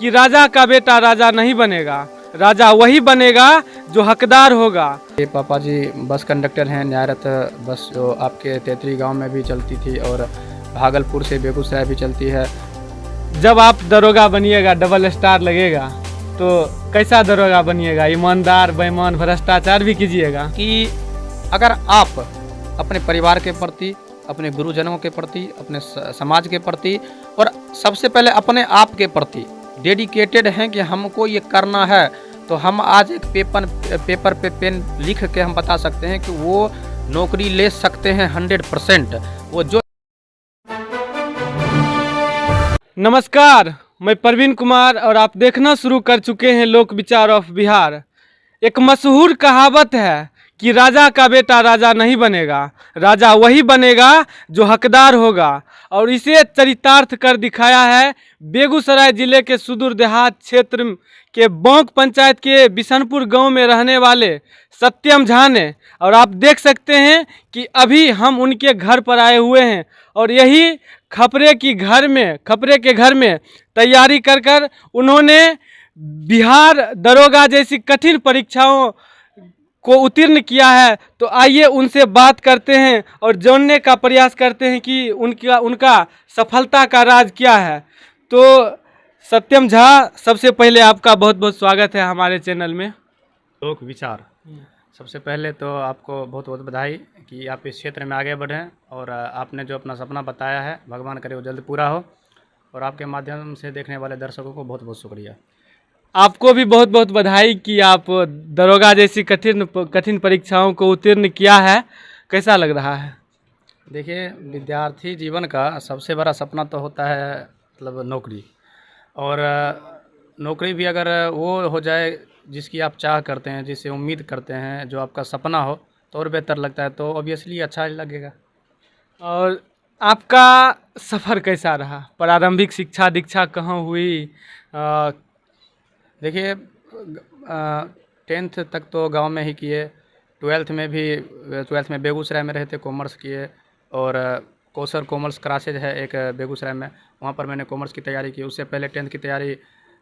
कि राजा का बेटा राजा नहीं बनेगा, राजा वही बनेगा जो हकदार होगा। ये पापा जी बस कंडक्टर हैं। न्यायरत बस जो आपके तेतरी गांव में भी चलती थी और भागलपुर से बेगूसराय भी चलती है। जब आप दरोगा बनिएगा, डबल स्टार लगेगा, तो कैसा दरोगा बनिएगा? ईमानदार, बेईमान, भ्रष्टाचार भी कीजिएगा? कि अगर आप अपने परिवार के प्रति, अपने गुरुजनों के प्रति, अपने समाज के प्रति और सबसे पहले अपने आप के प्रति डेडिकेटेड हैं कि हमको ये करना है, तो हम आज एक पेपर पे पेन लिख के हम बता सकते हैं कि वो नौकरी ले सकते हैं 100%। वो जो नमस्कार, मैं प्रवीण कुमार और आप देखना शुरू कर चुके हैं लोक विचार ऑफ बिहार। एक मशहूर कहावत है कि राजा का बेटा राजा नहीं बनेगा, राजा वही बनेगा जो हकदार होगा, और इसे चरितार्थ कर दिखाया है बेगूसराय जिले के सुदूर देहात क्षेत्र के बौंक पंचायत के बिशनपुर गांव में रहने वाले सत्यम झा ने। और आप देख सकते हैं कि अभी हम उनके घर पर आए हुए हैं और यही खपरे के घर में तैयारी कर उन्होंने बिहार दरोगा जैसी कठिन परीक्षाओं को उत्तीर्ण किया है। तो आइए उनसे बात करते हैं और जानने का प्रयास करते हैं कि उनका सफलता का राज क्या है। तो सत्यम झा, सबसे पहले आपका बहुत बहुत स्वागत है हमारे चैनल में लोक विचार। सबसे पहले तो आपको बहुत बहुत बधाई कि आप इस क्षेत्र में आगे बढ़ें और आपने जो अपना सपना बताया है, भगवान करे वो जल्द पूरा हो। और आपके माध्यम से देखने वाले दर्शकों को बहुत बहुत शुक्रिया। आपको भी बहुत बहुत बधाई कि आप दरोगा जैसी कठिन परीक्षाओं को उत्तीर्ण किया है। कैसा लग रहा है? देखिए, विद्यार्थी जीवन का सबसे बड़ा सपना तो होता है मतलब नौकरी, और नौकरी भी अगर वो हो जाए जिसकी आप चाह करते हैं, जिससे उम्मीद करते हैं, जो आपका सपना हो, तो और बेहतर लगता है, तो ऑब्वियसली अच्छा ही लगेगा। और आपका सफ़र कैसा रहा? प्रारंभिक शिक्षा दीक्षा कहाँ हुई? देखिए, 10th तक तो गांव में ही किए। 12th में बेगूसराय में रहे थे, कॉमर्स किए। और कौशल कॉमर्स क्लासेज है एक बेगूसराय में, वहाँ पर मैंने कॉमर्स की तैयारी की। उससे पहले 10th की तैयारी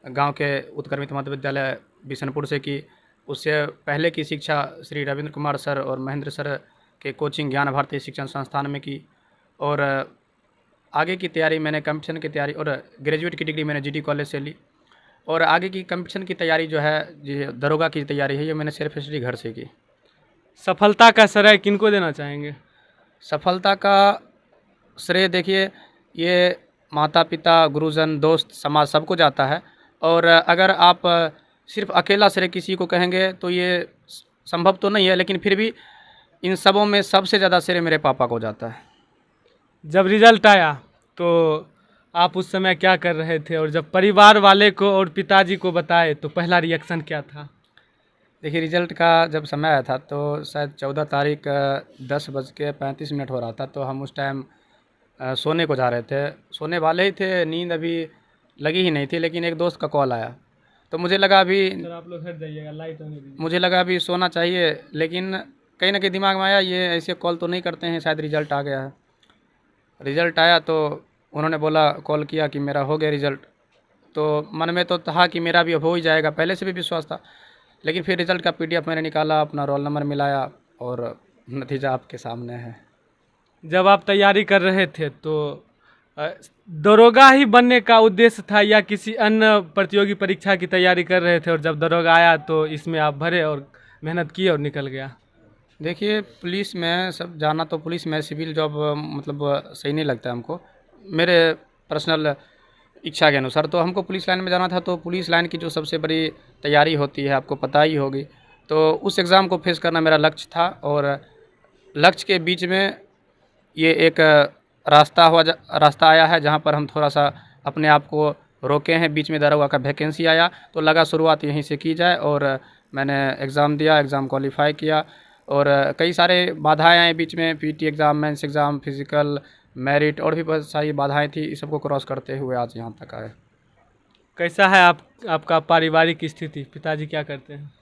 गांव के उत्क्रमित मध्य विद्यालय बिशनपुर से की। उससे पहले की शिक्षा श्री रविंद्र कुमार सर और महेंद्र सर के कोचिंग ज्ञान भारती शिक्षण संस्थान में की। और आगे की तैयारी मैंने कंपटीशन की तैयारी और ग्रेजुएट की डिग्री मैंने GD कॉलेज से ली। और आगे की कंपटीशन की तैयारी जो है, ये दरोगा की तैयारी है, ये मैंने सिर्फ स्टडी घर से की। सफलता का श्रेय किनको देना चाहेंगे? सफलता का श्रेय देखिए, ये माता पिता, गुरुजन, दोस्त, समाज सबको जाता है। और अगर आप सिर्फ अकेला श्रेय किसी को कहेंगे तो ये संभव तो नहीं है, लेकिन फिर भी इन सबों में सबसे ज़्यादा श्रेय मेरे पापा को जाता है। जब रिजल्ट आया तो आप उस समय क्या कर रहे थे, और जब परिवार वाले को और पिताजी को बताए तो पहला रिएक्शन क्या था? देखिए, रिजल्ट का जब समय आया था तो शायद 14 तारीख 10:35 हो रहा था। तो हम उस टाइम सोने को जा रहे थे, सोने वाले ही थे, नींद अभी लगी ही नहीं थी, लेकिन एक दोस्त का कॉल आया। तो मुझे लगा अभी सर आप लोग हट जाइएगा, लाइट होने दीजिए। मुझे लगा अभी सोना चाहिए, लेकिन कहीं ना कहीं दिमाग में आया ये ऐसे कॉल तो नहीं करते हैं, शायद रिज़ल्ट आ गया है। रिज़ल्ट आया तो उन्होंने बोला, कॉल किया कि मेरा हो गया रिज़ल्ट। तो मन में तो था कि मेरा भी हो ही जाएगा, पहले से भी विश्वास था। लेकिन फिर रिज़ल्ट का PDF मैंने निकाला, अपना रोल नंबर मिलाया और नतीजा आपके सामने है। जब आप तैयारी कर रहे थे तो दरोगा ही बनने का उद्देश्य था या किसी अन्य प्रतियोगी परीक्षा की तैयारी कर रहे थे, और जब दरोगा आया तो इसमें आप भरे और मेहनत की और निकल गया? देखिए, पुलिस में सब जाना, तो पुलिस में सिविल जॉब मतलब सही नहीं लगता हमको, मेरे पर्सनल इच्छा के अनुसार। तो हमको पुलिस लाइन में जाना था। तो पुलिस लाइन की जो सबसे बड़ी तैयारी होती है आपको पता ही होगी, तो उस एग्ज़ाम को फेस करना मेरा लक्ष्य था। और लक्ष्य के बीच में ये एक रास्ता आया है जहाँ पर हम थोड़ा सा अपने आप को रोके हैं। बीच में दरोगा का वैकेंसी आया तो लगा शुरुआत यहीं से की जाए, और मैंने एग्ज़ाम दिया, एग्ज़ाम क्वालिफाई किया। और कई सारे बाधाएं आए बीच में, PT exam, mains exam, physical, merit, और भी बहुत सारी बाधाएं थी। इस सबको क्रॉस करते हुए आज यहाँ तक आए। कैसा है आपका पारिवारिक स्थिति? पिताजी क्या करते हैं?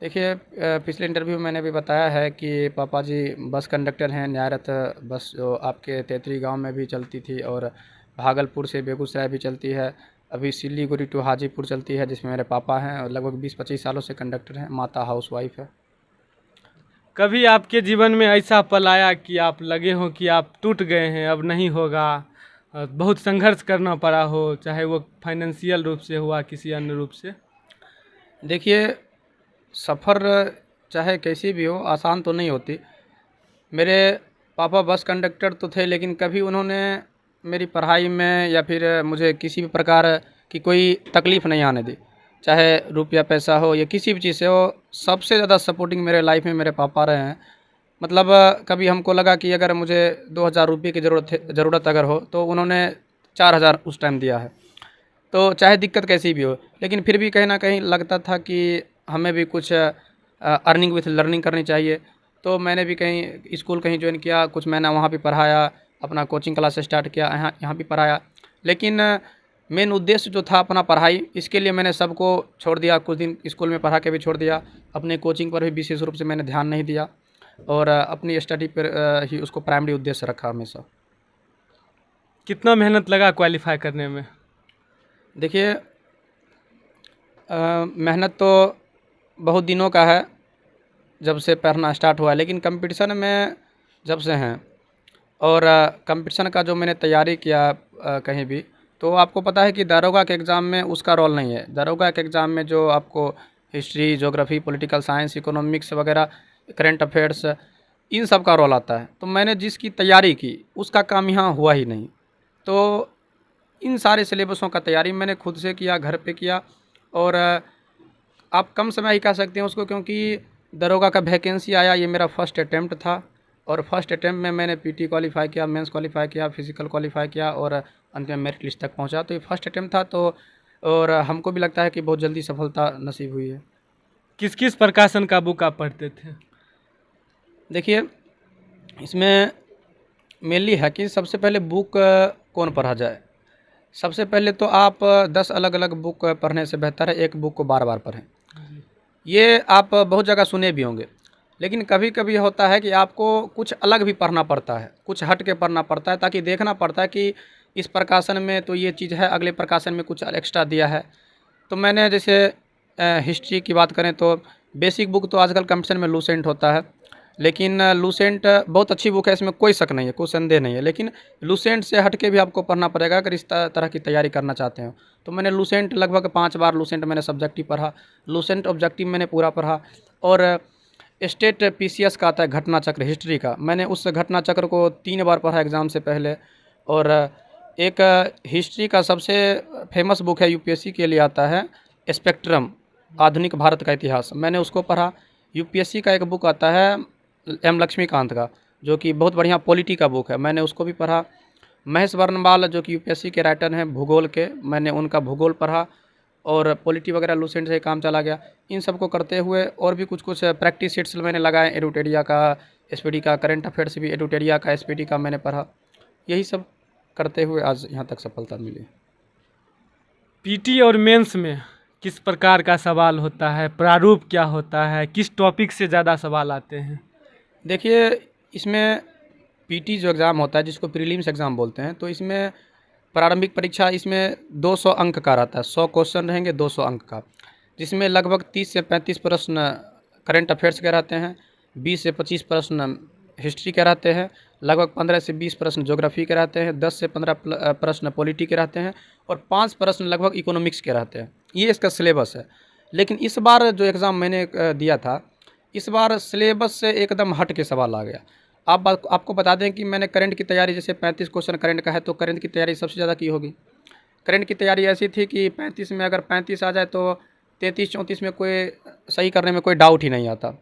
देखिए, पिछले इंटरव्यू में मैंने भी बताया है कि पापा जी बस कंडक्टर हैं। न्यायरत बस जो आपके तेतरी गांव में भी चलती थी और भागलपुर से बेगूसराय भी चलती है। अभी सिलीगुड़ी टू हाजीपुर चलती है, जिसमें मेरे पापा हैं और लगभग 20-25 सालों से कंडक्टर हैं। माता हाउसवाइफ है। कभी आपके जीवन में ऐसा पल आया कि आप लगे हो कि आप टूट गए हैं, अब नहीं होगा, बहुत संघर्ष करना पड़ा हो, चाहे वो फाइनेंशियल रूप से हुआ किसी अन्य रूप से? देखिए, सफ़र चाहे कैसी भी हो, आसान तो नहीं होती। मेरे पापा बस कंडक्टर तो थे, लेकिन कभी उन्होंने मेरी पढ़ाई में या फिर मुझे किसी भी प्रकार की कोई तकलीफ़ नहीं आने दी। चाहे रुपया पैसा हो या किसी भी चीज़ से हो, सबसे ज़्यादा सपोर्टिंग मेरे लाइफ में मेरे पापा रहे हैं। मतलब कभी हमको लगा कि अगर मुझे 2000 रुपये की ज़रूरत अगर हो, तो उन्होंने 4000 उस टाइम दिया है। तो चाहे दिक्कत कैसी भी हो, लेकिन फिर भी कहीं न कहीं लगता था कि हमें भी कुछ अर्निंग विथ लर्निंग करनी चाहिए। तो मैंने भी कहीं स्कूल कहीं जॉइन किया, कुछ महीना वहाँ भी पढ़ाया, अपना कोचिंग क्लास स्टार्ट किया, यहाँ यहाँ भी पढ़ाया। लेकिन मेन उद्देश्य जो था अपना पढ़ाई, इसके लिए मैंने सबको छोड़ दिया। कुछ दिन स्कूल में पढ़ा के भी छोड़ दिया, अपने कोचिंग पर भी विशेष रूप से मैंने ध्यान नहीं दिया और अपनी स्टडी पर ही उसको प्राइमरी उद्देश्य रखा हमेशा। कितना मेहनत लगा क्वालिफाई करने में? देखिए, मेहनत तो बहुत दिनों का है, जब से पढ़ना स्टार्ट हुआ है, लेकिन कंपटीशन में जब से हैं और कंपटीशन का जो मैंने तैयारी किया कहीं भी, तो आपको पता है कि दारोगा के एग्ज़ाम में उसका रोल नहीं है। दारोगा के एग्ज़ाम में जो आपको history, geography, political science, economics वगैरह, करंट अफेयर्स, इन सब का रोल आता है। तो मैंने जिसकी तैयारी की, उसका काम यहाँ हुआ ही नहीं। तो इन सारे सिलेबसों का तैयारी मैंने खुद से किया, घर पे किया और आप कम समय ही कह सकते हैं उसको, क्योंकि दरोगा का वैकेंसी आया, ये मेरा फर्स्ट अटैम्प्ट था और फर्स्ट अटैम्प्ट में मैंने पीटी क्वालिफाई किया, मेंस क्वालिफाई किया, फिजिकल क्वालिफाई किया और अंत में मेरिट लिस्ट तक पहुंचा। तो ये फर्स्ट अटैम्प्ट था, तो और हमको भी लगता है कि बहुत जल्दी सफलता नसीब हुई है। किस किस प्रकाशन का बुक आप पढ़ते थे? देखिए, इसमें मेनली है कि सबसे पहले बुक कौन पढ़ा जाए। सबसे पहले तो आप 10 अलग अलग बुक पढ़ने से बेहतर है एक बुक को बार बार पढ़ें। ये आप बहुत जगह सुने भी होंगे, लेकिन कभी कभी होता है कि आपको कुछ अलग भी पढ़ना पड़ता है, कुछ हट के पढ़ना पड़ता है, ताकि देखना पड़ता है कि इस प्रकाशन में तो ये चीज़ है, अगले प्रकाशन में कुछ एक्स्ट्रा दिया है। तो मैंने जैसे हिस्ट्री की बात करें तो बेसिक बुक तो आजकल कंपटीशन में लूसेंट होता है, लेकिन लूसेंट बहुत अच्छी बुक है, इसमें कोई शक नहीं है, कोई संदेह नहीं है। लेकिन लूसेंट से हट के भी आपको पढ़ना पड़ेगा अगर इस तरह की तैयारी करना चाहते हो। तो मैंने लूसेंट लगभग 5 बार लूसेंट मैंने सब्जेक्टिव पढ़ा, लूसेंट ऑब्जेक्टिव मैंने पूरा पढ़ा और स्टेट पीसीएस का आता है घटना चक्र हिस्ट्री का, मैंने उस घटना चक्र को 3 बार पढ़ा एग्ज़ाम से पहले। और एक हिस्ट्री का सबसे फेमस बुक है यूपीएससी के लिए आता है स्पेक्ट्रम, आधुनिक भारत का इतिहास, मैंने उसको पढ़ा। यूपीएससी का एक बुक आता है एम लक्ष्मीकांत का, जो कि बहुत बढ़िया पॉलिटी का बुक है, मैंने उसको भी पढ़ा। महेश वर्णवाल जो कि यूपीएससी के राइटर हैं भूगोल के, मैंने उनका भूगोल पढ़ा और पॉलिटी वगैरह लूसेंट से काम चला गया। इन सब को करते हुए और भी कुछ कुछ प्रैक्टिस शीट्स मैंने लगाए, एडुटेरिया का, एसपीडी का, करंट अफेयर्स भी एडुटेरिया का, एसपीडी का मैंने पढ़ा। यही सब करते हुए आज यहाँ तक सफलता मिली। पीटी और मेंस में किस प्रकार का सवाल होता है, प्रारूप क्या होता है, किस टॉपिक से ज़्यादा सवाल आते हैं? देखिए, इसमें पीटी जो एग्ज़ाम होता है, जिसको प्रीलिम्स एग्ज़ाम बोलते हैं, तो इसमें प्रारंभिक परीक्षा इसमें 200 अंक का रहता है, 100 क्वेश्चन रहेंगे 200 अंक का, जिसमें लगभग 30 से 35 प्रश्न करंट अफेयर्स के रहते हैं, 20 से 25 प्रश्न हिस्ट्री के रहते हैं, लगभग 15 से 20 प्रश्न ज्योग्राफी के रहते हैं, 10 से 15 प्रश्न पॉलिटी के रहते हैं और 5 प्रश्न लगभग इकोनॉमिक्स के रहते हैं। ये इसका सिलेबस है। लेकिन इस बार जो एग्ज़ाम मैंने दिया था, इस बार सिलेबस से एकदम हट के सवाल आ गया। आपको बता दें कि मैंने करंट की तैयारी, जैसे 35 क्वेश्चन करंट का है, तो करंट की तैयारी सबसे ज़्यादा की होगी। करंट की तैयारी ऐसी थी कि 35 में अगर 35 आ जाए तो 33-34 में कोई सही करने में कोई डाउट ही नहीं आता,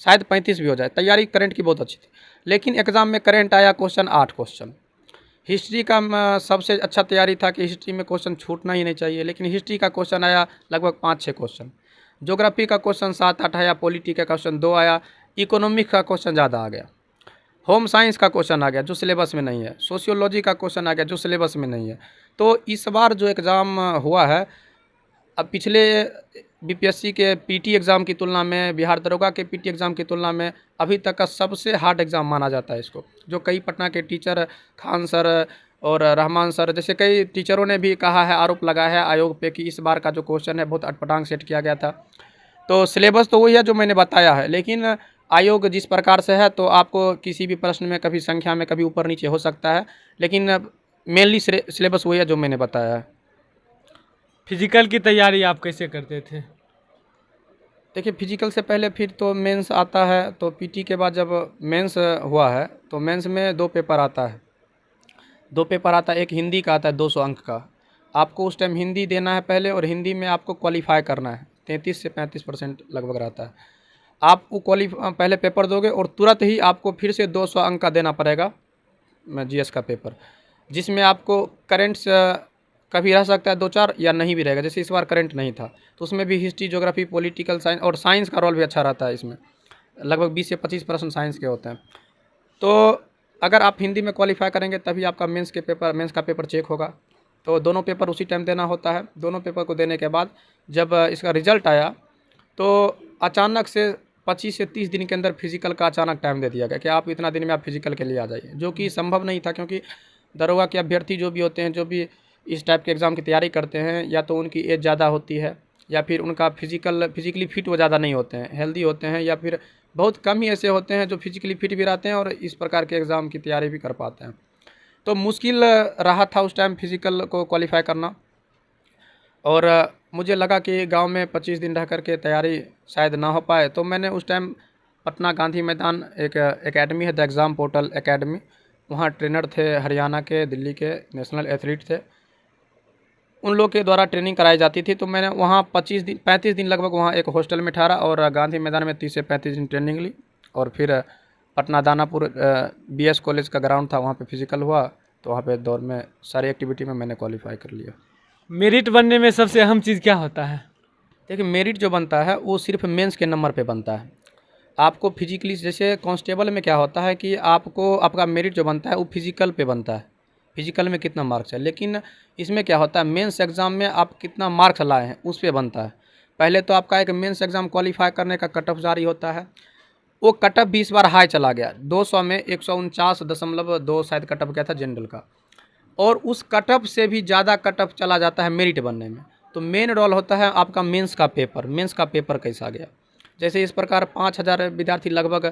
शायद 35 भी हो जाए। तैयारी करंट की बहुत अच्छी थी, लेकिन एग्ज़ाम में करंट आया क्वेश्चन 8 क्वेश्चन। हिस्ट्री का सबसे अच्छा तैयारी था कि हिस्ट्री में क्वेश्चन छूटना ही नहीं चाहिए, लेकिन हिस्ट्री का क्वेश्चन आया लगभग 5-6 क्वेश्चन, ज्योग्राफी का क्वेश्चन 7-8 आया, पॉलिटी का क्वेश्चन 2 आया, इकोनॉमिक्स का क्वेश्चन ज़्यादा आ गया, होम साइंस का क्वेश्चन आ गया जो सिलेबस में नहीं है, सोशियोलॉजी का क्वेश्चन आ गया जो सिलेबस में नहीं है। तो इस बार जो एग्ज़ाम हुआ है, अब पिछले बीपीएससी के पीटी एग्ज़ाम की तुलना में, बिहार दरोगा के पीटी एग्ज़ाम की तुलना में अभी तक का सबसे हार्ड एग्ज़ाम माना जाता है इसको, जो कई पटना के टीचर, खान सर और रहमान सर जैसे कई टीचरों ने भी कहा है, आरोप लगा है आयोग पे कि इस बार का जो क्वेश्चन है बहुत अटपटांग सेट किया गया था। तो सिलेबस तो वही है जो मैंने बताया है, लेकिन आयोग जिस प्रकार से है तो आपको किसी भी प्रश्न में कभी संख्या में कभी ऊपर नीचे हो सकता है, लेकिन मेनली सिलेबस वही है जो मैंने बताया है। फिजिकल की तैयारी आप कैसे करते थे? देखिए, फिजिकल से पहले फिर तो मेंस आता है, तो पीटी के बाद जब मेंस हुआ है तो मेंस में 2 पेपर आता है। 2 पेपर आता है, एक हिंदी का आता है 200 अंक का। आपको उस टाइम हिंदी देना है पहले, और हिंदी में आपको क्वालीफाई करना है, 33 से 35% लगभग रहता है। आप वो पहले पेपर दोगे और तुरंत ही आपको फिर से 200 अंक का देना पड़ेगा जीएस का पेपर, जिसमें आपको करेंट्स कभी रह सकता है 2-4 या नहीं भी रहेगा। जैसे इस बार करंट नहीं था तो उसमें भी हिस्ट्री, ज्योग्राफी, पॉलिटिकल साइंस और साइंस का रोल भी अच्छा रहता है। इसमें लगभग 20 से 25% साइंस के होते हैं। तो अगर आप हिंदी में क्वालिफाई करेंगे तभी आपका मेंस का पेपर चेक होगा। तो दोनों पेपर उसी टाइम देना होता है। दोनों पेपर को देने के बाद जब इसका रिजल्ट आया तो अचानक से 25 से 30 दिन के अंदर फिजिकल का अचानक टाइम दे दिया गया कि आप इतना दिन में आप फिजिकल के लिए आ जाइए, जो कि संभव नहीं था, क्योंकि दरोगा के अभ्यर्थी जो भी होते हैं, जो भी इस टाइप के एग्ज़ाम की तैयारी करते हैं, या तो उनकी एज ज़्यादा होती है या फिर उनका फिजिकली फिट वो ज़्यादा नहीं होते हैं, हेल्दी होते हैं, या फिर बहुत कम ही ऐसे होते हैं जो फिजिकली फिट भी रहते हैं और इस प्रकार के एग्ज़ाम की तैयारी भी कर पाते हैं। तो मुश्किल रहा था उस टाइम फिजिकल को क्वालिफाई करना, और मुझे लगा कि गांव में 25 दिन रह करके तैयारी शायद ना हो पाए, तो मैंने उस टाइम पटना गांधी मैदान एक एकेडमी है, द एग्ज़ाम पोर्टल एकेडमी, वहाँ ट्रेनर थे हरियाणा के, दिल्ली के नेशनल एथलीट थे, उन लोग के द्वारा ट्रेनिंग कराई जाती थी। तो मैंने वहाँ 35 दिन लगभग वहाँ एक हॉस्टल में ठहरा और गांधी मैदान में 30 से 35 दिन ट्रेनिंग ली, और फिर पटना दानापुर बीएस कॉलेज का ग्राउंड था, वहाँ पे फिजिकल हुआ, तो वहाँ पे दौड़ में सारी एक्टिविटी में मैंने क्वालिफाई कर लिया। मेरिट बनने में सबसे अहम चीज़ क्या होता है? देखिए, मेरिट जो बनता है वो सिर्फ मेंस के नंबर पे बनता है। आपको फिजिकली, जैसे कांस्टेबल में क्या होता है कि आपको आपका मेरिट जो बनता है वो फिजिकल पे बनता है, फिजिकल में कितना मार्क्स है, लेकिन इसमें क्या होता है मेंस एग्ज़ाम में आप कितना मार्क्स लाए हैं उस पे बनता है। पहले तो आपका एक मेंस एग्ज़ाम क्वालिफाई करने का कट ऑफ जारी होता है, वो कट ऑफ भी इस बार हाई चला गया, 200 में 149.2 शायद कट ऑफ गया था जनरल का, और उस कट ऑफ से भी ज़्यादा कट ऑफ चला जाता है मेरिट बनने में। तो मेन रोल होता है आपका मेंस का पेपर कैसा गया। जैसे इस प्रकार 5000 विद्यार्थी लगभग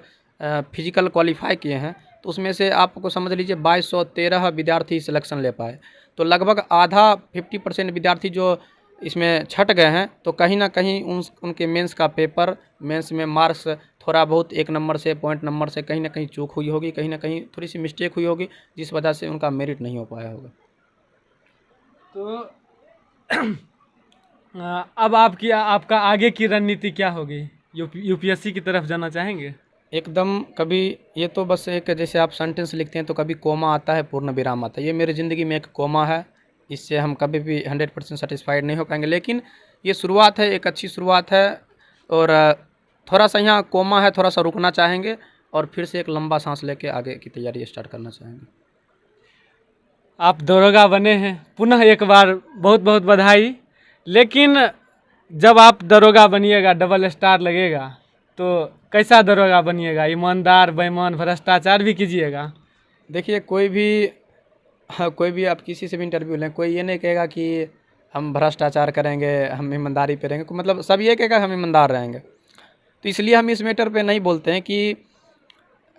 फिजिकल क्वालिफाई किए हैं, तो उसमें से आपको समझ लीजिए 2213 विद्यार्थी सिलेक्शन ले पाए, तो लगभग आधा 50% विद्यार्थी जो इसमें छट गए हैं। तो कहीं ना कहीं उनके मेंस में मार्क्स थोड़ा बहुत 1 नंबर से, पॉइंट नंबर से कहीं ना कहीं चूक हुई होगी, कहीं ना कहीं थोड़ी सी मिस्टेक हुई होगी, जिस वजह से उनका मेरिट नहीं हो पाया होगा। तो अब आपका आगे की रणनीति क्या होगी? यूपीएससी की तरफ जाना चाहेंगे? एकदम, कभी ये तो बस एक, जैसे आप सेंटेंस लिखते हैं तो कभी कोमा आता है, पूर्ण विराम आता है, ये मेरी ज़िंदगी में एक कोमा है, इससे हम कभी भी 100% सेटिस्फाइड नहीं हो पाएंगे, लेकिन ये शुरुआत है, एक अच्छी शुरुआत है, और थोड़ा सा यहाँ कोमा है, थोड़ा सा रुकना चाहेंगे और फिर से एक लंबा सांस लेके आगे की तैयारी स्टार्ट करना चाहेंगे। आप दरोगा बने हैं, पुनः एक बार बहुत बहुत बधाई। लेकिन जब आप दरोगा बनिएगा, डबल स्टार लगेगा, तो कैसा दरोगा बनिएगा? ईमानदार, बेईमान, भ्रष्टाचार भी कीजिएगा? देखिए, कोई भी आप किसी से भी इंटरव्यू लें, कोई ये नहीं कहेगा कि हम भ्रष्टाचार करेंगे, हम ईमानदारी पे रहेंगे, मतलब सब ये कहेगा हम ईमानदार रहेंगे। तो इसलिए हम इस मैटर पे नहीं बोलते हैं कि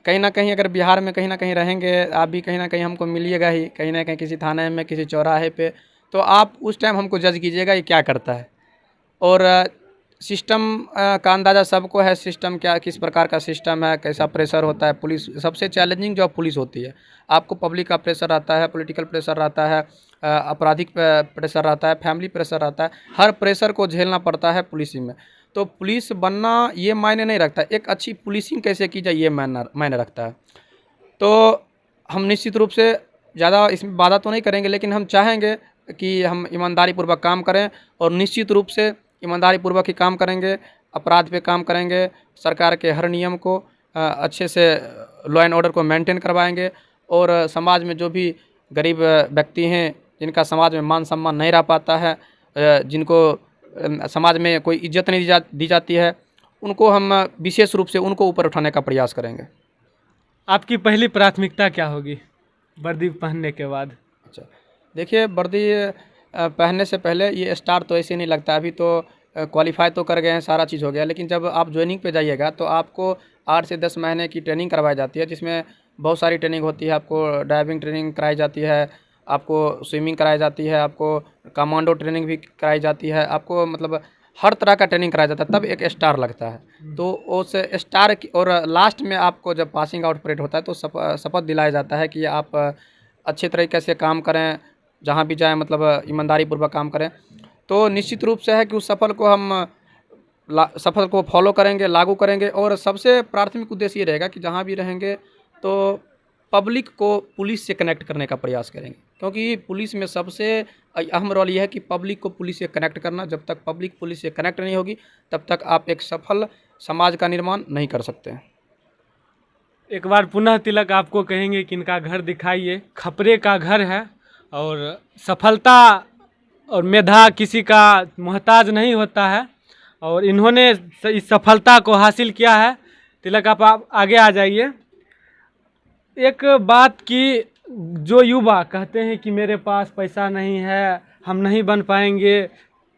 कहीं ना कहीं अगर बिहार में कहीं ना कहीं रहेंगे, आप भी कहीं ना कहीं हमको मिलिएगा ही, कहीं ना कहीं किसी थाने में, किसी चौराहे पे, तो आप उस टाइम हमको जज कीजिएगा ये क्या करता है। और सिस्टम का अंदाज़ा सबको है, सिस्टम क्या, किस प्रकार का सिस्टम है, कैसा प्रेशर होता है। पुलिस सबसे चैलेंजिंग जॉब पुलिस होती है। आपको पब्लिक का प्रेशर आता है, पॉलिटिकल प्रेशर आता है, आपराधिक प्रेशर आता है, फैमिली प्रेशर आता है, हर प्रेशर को झेलना पड़ता है पुलिस में। तो पुलिस बनना ये मायने नहीं रखता, एक अच्छी पुलिसिंग कैसे की जाए ये मायने रखता है। तो हम निश्चित रूप से ज़्यादा इसमें वादा तो नहीं करेंगे, लेकिन हम चाहेंगे कि हम ईमानदारी पूर्वक काम करें, और निश्चित रूप से ईमानदारी पूर्वक ही काम करेंगे, अपराध पे काम करेंगे, सरकार के हर नियम को अच्छे से लॉ एंड ऑर्डर को मेंटेन करवाएंगे, और समाज में जो भी गरीब व्यक्ति हैं, जिनका समाज में मान सम्मान नहीं रह पाता है, जिनको समाज में कोई इज्जत नहीं दी जाती है, उनको हम विशेष रूप से उनको ऊपर उठाने का प्रयास करेंगे। आपकी पहली प्राथमिकता क्या होगी वर्दी पहनने के बाद? अच्छा, देखिए वर्दी पहनने से पहले ये स्टार तो ऐसे नहीं लगता, अभी तो क्वालिफाई तो कर गए हैं, सारा चीज़ हो गया, लेकिन जब आप ज्वाइनिंग पे जाइएगा तो आपको 8 से 10 महीने की ट्रेनिंग करवाई जाती है, जिसमें बहुत सारी ट्रेनिंग होती है। आपको ड्राइविंग ट्रेनिंग कराई जाती है, आपको स्विमिंग कराई जाती है, आपको कमांडो ट्रेनिंग भी कराई जाती है, आपको मतलब हर तरह का ट्रेनिंग कराया जाता है, तब एक स्टार लगता है। तो उस स्टार की और लास्ट में आपको जब पासिंग आउट परेड होता है तो शपथ दिलाया जाता है कि आप अच्छे तरीके से काम करें, जहाँ भी जाएँ मतलब ईमानदारी पूर्वक काम करें। तो निश्चित रूप से है कि उस सफल को हम सफल को फॉलो करेंगे, लागू करेंगे, और सबसे प्राथमिक उद्देश्य ये रहेगा कि जहाँ भी रहेंगे तो पब्लिक को पुलिस से कनेक्ट करने का प्रयास करेंगे, क्योंकि पुलिस में सबसे अहम रोल ये है कि पब्लिक को पुलिस से कनेक्ट करना। जब तक पब्लिक पुलिस से कनेक्ट नहीं होगी तब तक आप एक सफल समाज का निर्माण नहीं कर सकते हैं। एक बार पुनः तिलक आपको कहेंगे कि इनका घर दिखाइए। खपरे का घर है और सफलता और मेधा किसी का मोहताज नहीं होता है, और इन्होंने इस सफलता को हासिल किया है। तिलक आप आगे आ जाइए। एक बात कि जो युवा कहते हैं कि मेरे पास पैसा नहीं है, हम नहीं बन पाएंगे,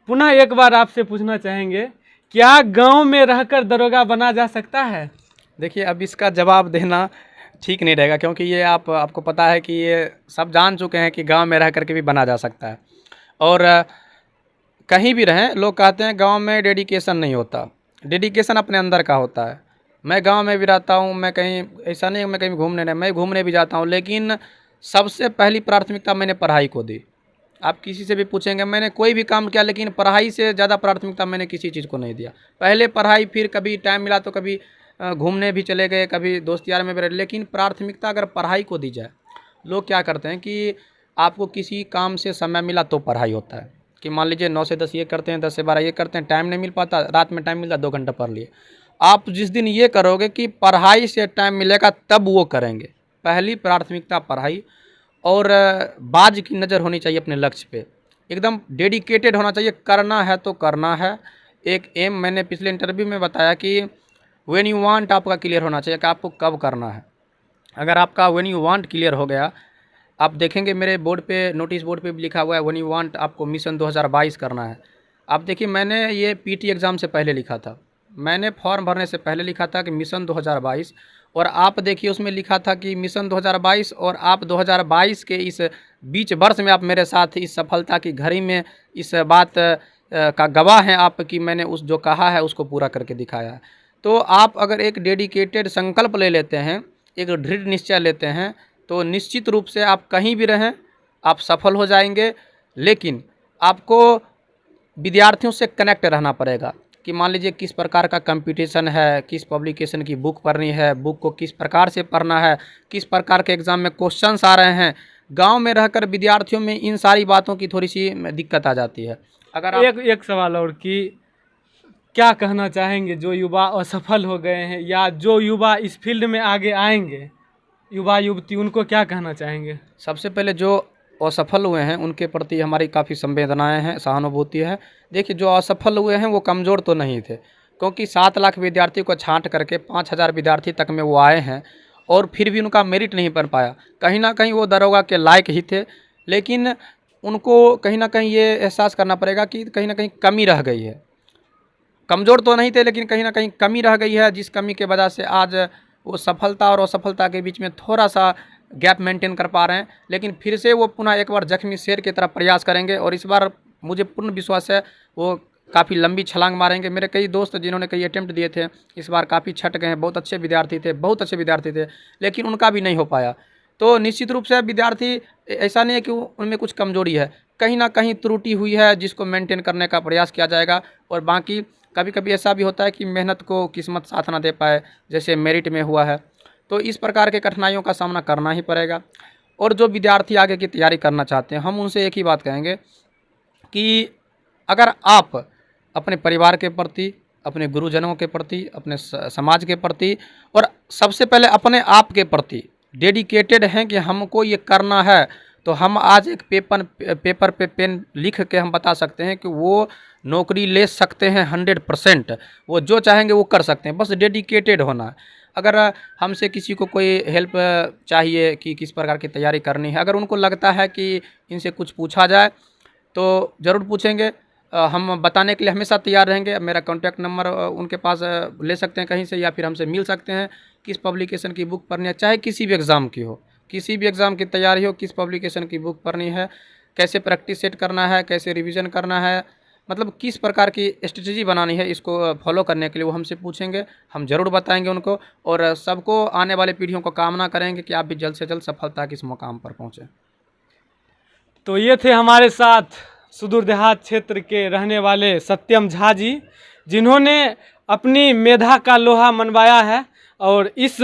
पुनः एक बार आपसे पूछना चाहेंगे, क्या गांव में रहकर दरोगा बना जा सकता है? देखिए, अब इसका जवाब देना ठीक नहीं रहेगा, क्योंकि ये आपको पता है कि ये सब जान चुके हैं कि गांव में रह करके भी बना जा सकता है। और कहीं भी रहें, लोग कहते हैं गांव में डेडिकेशन नहीं होता। डेडिकेशन अपने अंदर का होता है। मैं गांव में भी रहता हूं, मैं कहीं ऐसा नहीं मैं कहीं घूमने नहीं, मैं घूमने भी जाता हूं, लेकिन सबसे पहली प्राथमिकता मैंने पढ़ाई को दी। आप किसी से भी पूछेंगे, मैंने कोई भी काम किया, लेकिन पढ़ाई से ज़्यादा प्राथमिकता मैंने किसी चीज़ को नहीं दिया। पहले पढ़ाई, फिर कभी टाइम मिला तो कभी घूमने भी चले गए, कभी दोस्त यार में भी रहे, लेकिन प्राथमिकता अगर पढ़ाई को दी जाए। लोग क्या करते हैं कि आपको किसी काम से समय मिला तो पढ़ाई होता है, कि मान लीजिए 9 से 10 ये करते हैं, 10 से 12 ये करते हैं, टाइम नहीं मिल पाता, रात में टाइम मिलता 2 घंटा पढ़ लिए। आप जिस दिन ये करोगे कि पढ़ाई से टाइम मिलेगा तब वो करेंगे। पहली प्राथमिकता पढ़ाई, और बाज की नज़र होनी चाहिए अपने लक्ष्य पे, एकदम डेडिकेटेड होना चाहिए। करना है तो करना है। एक एम मैंने पिछले इंटरव्यू में बताया कि व्हेन यू वांट आपका क्लियर होना चाहिए कि आपको कब करना है। अगर आपका व्हेन यू वांट क्लियर हो गया, आप देखेंगे मेरे बोर्ड पे, नोटिस बोर्ड पे भी लिखा हुआ है व्हेन यू वांट, आपको मिशन 2022 करना है। आप देखिए, मैंने ये पीटी एग्ज़ाम से पहले लिखा था, मैंने फॉर्म भरने से पहले लिखा था कि मिशन 2022, और आप देखिए उसमें लिखा था कि मिशन 2022, और आप 2022 के इस बीच वर्ष में आप मेरे साथ इस सफलता की घड़ी में इस बात का गवाह हैं आप, कि मैंने उस जो कहा है उसको पूरा करके दिखाया है। तो आप अगर एक डेडिकेटेड संकल्प ले लेते हैं, एक दृढ़ निश्चय लेते हैं, तो निश्चित रूप से आप कहीं भी रहें आप सफल हो जाएंगे। लेकिन आपको विद्यार्थियों से कनेक्ट रहना पड़ेगा, कि मान लीजिए किस प्रकार का कंपटीशन है, किस पब्लिकेशन की बुक पढ़नी है, बुक को किस प्रकार से पढ़ना है, किस प्रकार के एग्ज़ाम में क्वेश्चंस आ रहे हैं। गांव में रहकर विद्यार्थियों में इन सारी बातों की थोड़ी सी दिक्कत आ जाती है। अगर आप एक सवाल और, कि क्या कहना चाहेंगे जो युवा असफल हो गए हैं, या जो युवा इस फील्ड में आगे आएंगे, युवा युवती, उनको क्या कहना चाहेंगे? सबसे पहले जो असफल हुए हैं उनके प्रति हमारी काफ़ी संवेदनाएं हैं, सहानुभूति है। देखिए, जो असफल हुए हैं वो कमज़ोर तो नहीं थे, क्योंकि 7 लाख विद्यार्थी को छांट करके 5,000 विद्यार्थी तक में वो आए हैं, और फिर भी उनका मेरिट नहीं बन पाया। कहीं ना कहीं वो दरोगा के लायक ही थे, लेकिन उनको कहीं ना कहीं ये एहसास करना पड़ेगा कि कहीं ना कहीं कमी रह गई है। कमज़ोर तो नहीं थे, लेकिन कहीं ना कहीं कमी रह गई है, जिस कमी के वजह से आज वो सफलता और असफलता के बीच में थोड़ा सा गैप मेंटेन कर पा रहे हैं। लेकिन फिर से वो पुनः एक बार जख्मी शेर की तरह प्रयास करेंगे, और इस बार मुझे पूर्ण विश्वास है वो काफ़ी लंबी छलांग मारेंगे। मेरे कई दोस्त जिन्होंने कई अटेम्प्ट दिए थे, इस बार काफ़ी छट गए हैं, बहुत अच्छे विद्यार्थी थे, बहुत अच्छे विद्यार्थी थे, लेकिन उनका भी नहीं हो पाया। तो निश्चित रूप से विद्यार्थी, ऐसा नहीं है कि उनमें कुछ कमजोरी है, कहीं ना कहीं त्रुटि हुई है, जिसको मेंटेन करने का प्रयास किया जाएगा। और बाकी कभी कभी ऐसा भी होता है कि मेहनत को किस्मत साथ ना दे पाए, जैसे मेरिट में हुआ है। तो इस प्रकार के कठिनाइयों का सामना करना ही पड़ेगा। और जो विद्यार्थी आगे की तैयारी करना चाहते हैं, हम उनसे एक ही बात कहेंगे कि अगर आप अपने परिवार के प्रति, अपने गुरुजनों के प्रति, अपने समाज के प्रति, और सबसे पहले अपने आप के प्रति डेडिकेटेड हैं कि हमको ये करना है, तो हम आज एक पेपर पे पेन लिख के हम बता सकते हैं कि वो नौकरी ले सकते हैं 100%। वो जो चाहेंगे वो कर सकते हैं, बस डेडिकेटेड होना है। अगर हमसे किसी को कोई हेल्प चाहिए कि किस प्रकार की तैयारी करनी है, अगर उनको लगता है कि इनसे कुछ पूछा जाए तो ज़रूर पूछेंगे। हम बताने के लिए हमेशा तैयार रहेंगे। मेरा कॉन्टैक्ट नंबर उनके पास ले सकते हैं कहीं से, या फिर हमसे मिल सकते हैं। किस पब्लिकेशन की बुक पढ़नी है, चाहे किसी भी एग्ज़ाम की हो, किसी भी एग्ज़ाम की तैयारी हो, किस पब्लिकेशन की बुक पढ़नी है, कैसे प्रैक्टिस सेट करना है, कैसे रिवीजन करना है, मतलब किस प्रकार की स्ट्रेटजी बनानी है इसको फॉलो करने के लिए, वो हमसे पूछेंगे। हम ज़रूर बताएंगे उनको, और सबको आने वाले पीढ़ियों को कामना करेंगे कि आप भी जल्द से जल्द सफलता के इस मुकाम पर पहुँचें। तो ये थे हमारे साथ सुदूर देहात क्षेत्र के रहने वाले सत्यम झा जी, जिन्होंने अपनी मेधा का लोहा मनवाया है और इस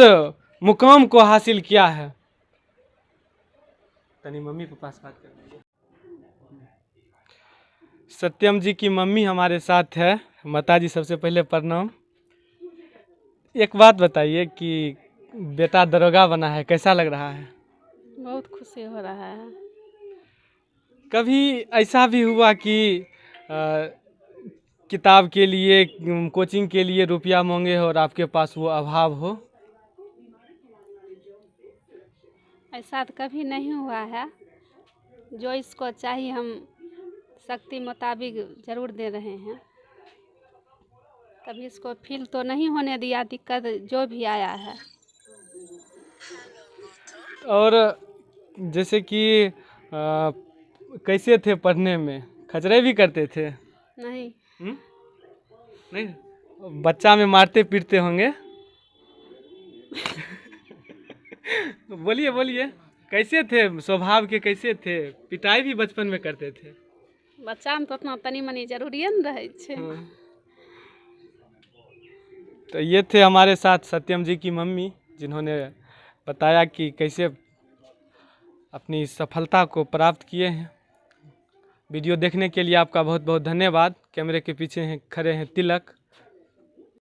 मुकाम को हासिल किया है। तनी मम्मी के पास बात कर लीजिए। सत्यम जी की मम्मी हमारे साथ है। माता जी, सबसे पहले प्रणाम। एक बात बताइए कि बेटा दरोगा बना है, कैसा लग रहा है? बहुत खुशी हो रहा है। कभी ऐसा भी हुआ कि किताब के लिए, कोचिंग के लिए रुपया मांगे हो और आपके पास वो अभाव हो? ऐसा तो कभी नहीं हुआ है। जो इसको चाहिए हम शक्ति मुताबिक ज़रूर दे रहे हैं। कभी इसको फील तो नहीं होने दिया दिक्कत जो भी आया है। और जैसे कि कैसे थे पढ़ने में, खचरे भी करते थे? नहीं, नहीं, बच्चा में मारते पीटते होंगे। बोलिए बोलिए, कैसे थे स्वभाव के, कैसे थे? पिटाई भी बचपन में करते थे? बच्चा में तो उतना तनी मनी जरूरी न रहे छे। तो ये थे हमारे साथ सत्यम जी की मम्मी, जिन्होंने बताया कि कैसे अपनी सफलता को प्राप्त किए हैं। वीडियो देखने के लिए आपका बहुत बहुत धन्यवाद। कैमरे के पीछे हैं, खड़े हैं तिलक।